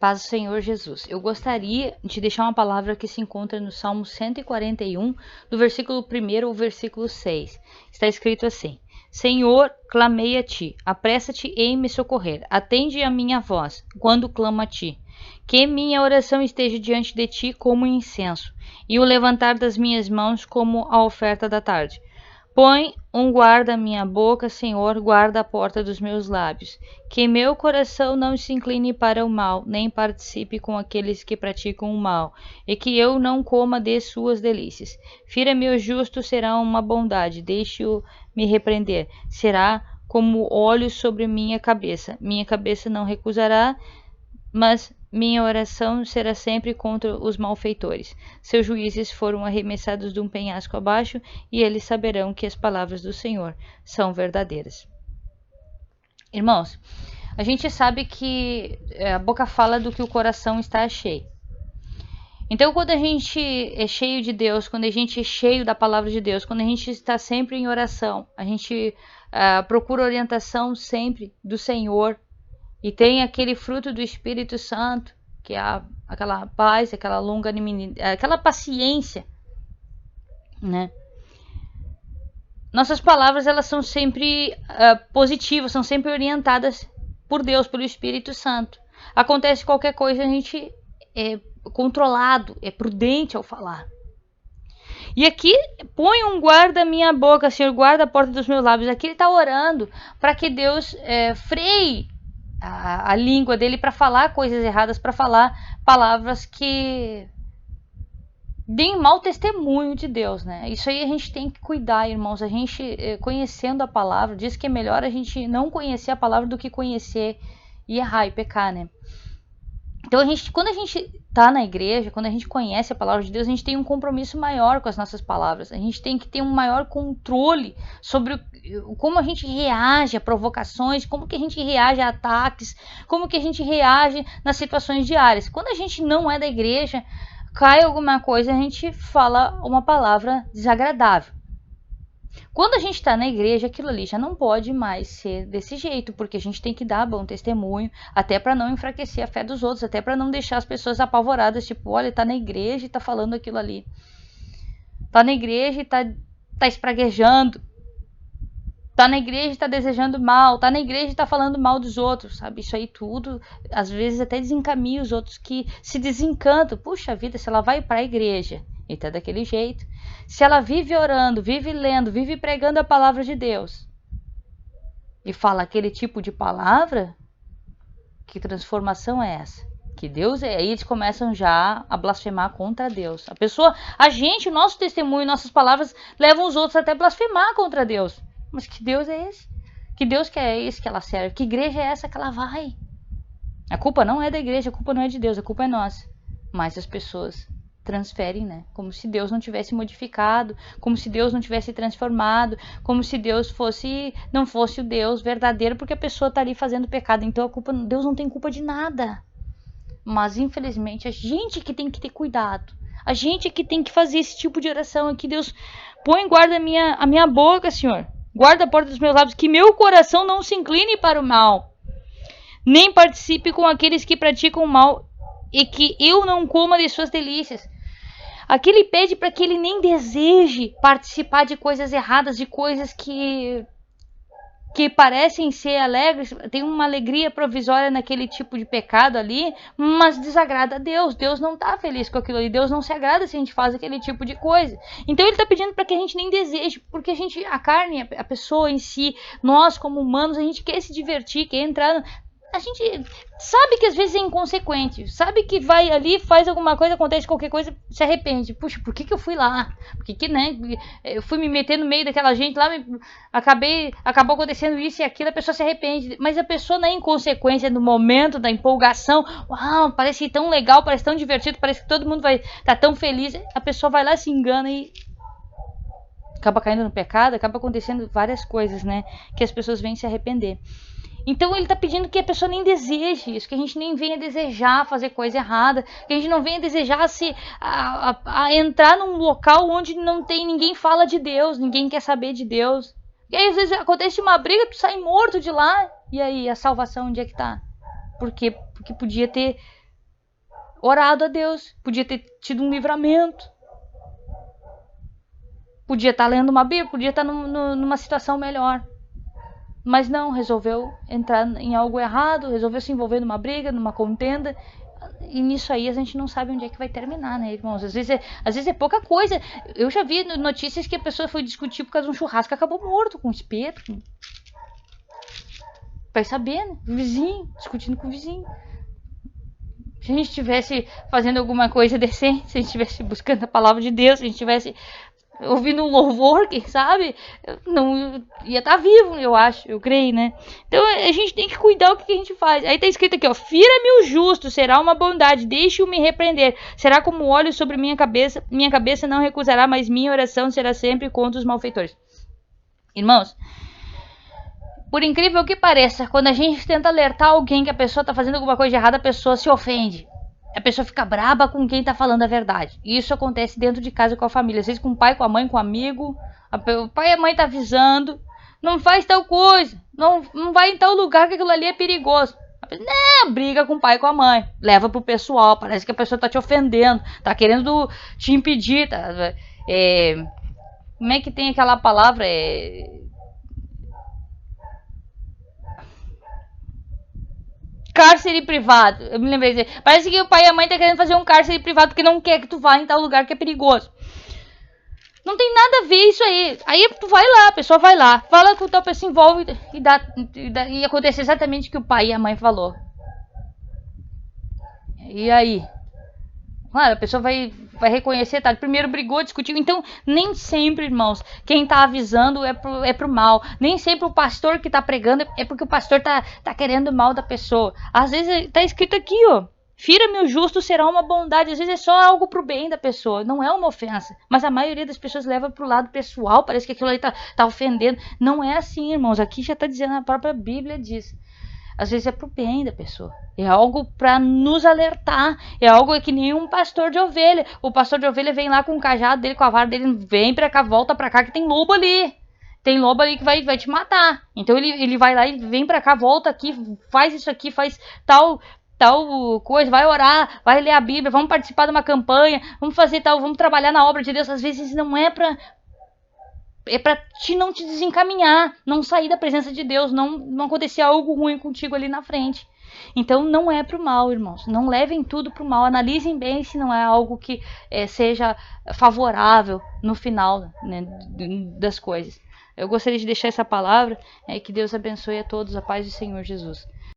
Paz do Senhor Jesus. Eu gostaria de deixar uma palavra que se encontra no Salmo 141, do versículo 1 ao versículo 6. Está escrito assim: Senhor, clamei a ti, apressa-te em me socorrer, atende a minha voz, quando clamo a ti. Que minha oração esteja diante de ti como incenso, e o levantar das minhas mãos como a oferta da tarde. Põe um guarda à minha boca, Senhor, guarda a porta dos meus lábios. Que meu coração não se incline para o mal, nem participe com aqueles que praticam o mal, e que eu não coma de suas delícias. Fira-me o justo, será uma bondade, deixe-o me repreender. Será como óleo sobre minha cabeça. Minha cabeça não recusará, mas minha oração será sempre contra os malfeitores. Seus juízes foram arremessados de um penhasco abaixo, e eles saberão que as palavras do Senhor são verdadeiras. Irmãos, a gente sabe que a boca fala do que o coração está cheio. Então, quando a gente é cheio de Deus, quando a gente é cheio da palavra de Deus, quando a gente está sempre em oração, a gente procura orientação sempre do Senhor, e tem aquele fruto do Espírito Santo, que é aquela paz, aquela longanimidade, aquela paciência, né? Nossas palavras, elas são sempre positivas, são sempre orientadas por Deus, pelo Espírito Santo. Acontece qualquer coisa, a gente é controlado, é prudente ao falar. E aqui, põe um guarda a minha boca, Senhor, guarda a porta dos meus lábios. Aqui ele está orando para que Deus freie a língua dele para falar coisas erradas, para falar palavras que deem mau testemunho de Deus, né? Isso aí a gente tem que cuidar, irmãos. A gente, conhecendo a palavra, diz que é melhor a gente não conhecer a palavra do que conhecer e errar e pecar, né? Então, quando a gente está na igreja, quando a gente conhece a palavra de Deus, a gente tem um compromisso maior com as nossas palavras. A gente tem que ter um maior controle sobre como a gente reage a provocações, como que a gente reage a ataques, como que a gente reage nas situações diárias. Quando a gente não é da igreja, cai alguma coisa, a gente fala uma palavra desagradável. Quando a gente está na igreja, aquilo ali já não pode mais ser desse jeito, porque a gente tem que dar bom testemunho, até para não enfraquecer a fé dos outros, até para não deixar as pessoas apavoradas, tipo, olha, tá na igreja e tá falando aquilo ali. Tá na igreja e tá espraguejando. Tá na igreja e tá desejando mal, tá na igreja e tá falando mal dos outros, sabe? Isso aí tudo, às vezes até desencaminha os outros que se desencantam. Puxa vida, se ela vai para a igreja e tá daquele jeito, se ela vive orando, vive lendo, vive pregando a palavra de Deus e fala aquele tipo de palavra, que transformação é essa? Que Deus é? Aí eles começam já a blasfemar contra Deus. O nosso testemunho, nossas palavras levam os outros até a blasfemar contra Deus. Mas que Deus é esse? Que Deus que é esse que ela serve? Que igreja é essa que ela vai? A culpa não é da igreja, a culpa não é de Deus, a culpa é nossa. Mas as pessoas transferem, né? Como se Deus não tivesse modificado, como se Deus não tivesse transformado, como se Deus não fosse o Deus verdadeiro, porque a pessoa está ali fazendo pecado. Então Deus não tem culpa de nada. Mas infelizmente a gente que tem que ter cuidado, a gente que tem que fazer esse tipo de oração aqui. Deus, põe guarda a minha boca, Senhor, guarda a porta dos meus lábios, que meu coração não se incline para o mal, nem participe com aqueles que praticam o mal, e que eu não coma de suas delícias. Aqui ele pede para que ele nem deseje participar de coisas erradas, de coisas que parecem ser alegres, tem uma alegria provisória naquele tipo de pecado ali, mas desagrada a Deus. Deus não está feliz com aquilo ali, Deus não se agrada se a gente faz aquele tipo de coisa. Então ele está pedindo para que a gente nem deseje, porque a carne, a pessoa em si, nós como humanos, a gente quer se divertir, quer entrar... A gente sabe que às vezes é inconsequente, sabe que vai ali, faz alguma coisa, acontece qualquer coisa, se arrepende. Puxa, por que eu fui lá? Por que, né? Eu fui me meter no meio daquela gente lá, acabou acontecendo isso e aquilo, a pessoa se arrepende. Mas a pessoa na inconsequência, no momento da empolgação, uau, parece tão legal, parece tão divertido, parece que todo mundo vai estar tão feliz. A pessoa vai lá, se engana e acaba caindo no pecado, acaba acontecendo várias coisas, né? Que as pessoas vêm se arrepender. Então ele está pedindo que a pessoa nem deseje isso, que a gente nem venha desejar fazer coisa errada, que a gente não venha desejar a entrar num local onde não tem ninguém fala de Deus, ninguém quer saber de Deus. E aí às vezes acontece uma briga, tu sai morto de lá, e aí a salvação onde é que está? Porque podia ter orado a Deus, podia ter tido um livramento, podia estar lendo uma Bíblia, podia estar numa situação melhor. Mas não, resolveu entrar em algo errado, resolveu se envolver numa briga, numa contenda. E nisso aí a gente não sabe onde é que vai terminar, né, irmãos? Às vezes é pouca coisa. Eu já vi notícias que a pessoa foi discutir por causa de um churrasco e acabou morto, com espeto. Vai saber, né? O vizinho, discutindo com o vizinho. Se a gente estivesse fazendo alguma coisa decente, se a gente estivesse buscando a palavra de Deus, se a gente estivesse ouvindo um louvor, quem sabe, não ia estar vivo, eu acho, eu creio, né? Então a gente tem que cuidar o que a gente faz. Aí tá escrito aqui, ó: fira-me o justo, será uma bondade, deixe-o me repreender, será como óleo sobre minha cabeça não recusará, mas minha oração será sempre contra os malfeitores. Irmãos, por incrível que pareça, quando a gente tenta alertar alguém que a pessoa tá fazendo alguma coisa de errada, a pessoa se ofende. A pessoa fica braba com quem tá falando a verdade. E isso acontece dentro de casa com a família. Às vezes com o pai, com a mãe, com o amigo. O pai e a mãe tá avisando. Não faz tal coisa. Não vai em tal lugar que aquilo ali é perigoso. A pessoa, não, briga com o pai e com a mãe. Leva pro pessoal. Parece que a pessoa tá te ofendendo. Tá querendo te impedir. Como é que tem aquela palavra? Cárcere privado. Eu me lembrei disso. Parece que o pai e a mãe tá querendo fazer um cárcere privado porque não quer que tu vá em tal lugar que é perigoso. Não tem nada a ver isso aí. Aí tu vai lá, a pessoa vai lá, fala com tal pessoa, se envolve e acontece exatamente o que o pai e a mãe falou. E aí? Claro, a pessoa vai reconhecer, tá? Primeiro brigou, discutiu. Então, nem sempre, irmãos, quem tá avisando é pro mal. Nem sempre o pastor que tá pregando é porque o pastor tá querendo o mal da pessoa. Às vezes tá escrito aqui, ó: fira-me o justo, será uma bondade. Às vezes é só algo pro bem da pessoa, não é uma ofensa. Mas a maioria das pessoas leva pro lado pessoal, parece que aquilo ali tá ofendendo. Não é assim, irmãos. Aqui já tá dizendo, a própria Bíblia diz. Às vezes é pro bem da pessoa. É algo para nos alertar. É algo que nem um pastor de ovelha. O pastor de ovelha vem lá com o cajado dele, com a vara dele, vem pra cá, volta pra cá, que tem lobo ali. Tem lobo ali que vai te matar. Então ele vai lá e vem pra cá, volta aqui, faz isso aqui, faz tal coisa, vai orar, vai ler a Bíblia, vamos participar de uma campanha, vamos fazer tal, vamos trabalhar na obra de Deus. Às vezes não é pra não te desencaminhar, não sair da presença de Deus, não acontecer algo ruim contigo ali na frente. Então não é pro mal, irmãos. Não levem tudo pro mal. Analisem bem se não é algo que seja favorável no final, né, das coisas. Eu gostaria de deixar essa palavra, que Deus abençoe a todos, a paz do Senhor Jesus.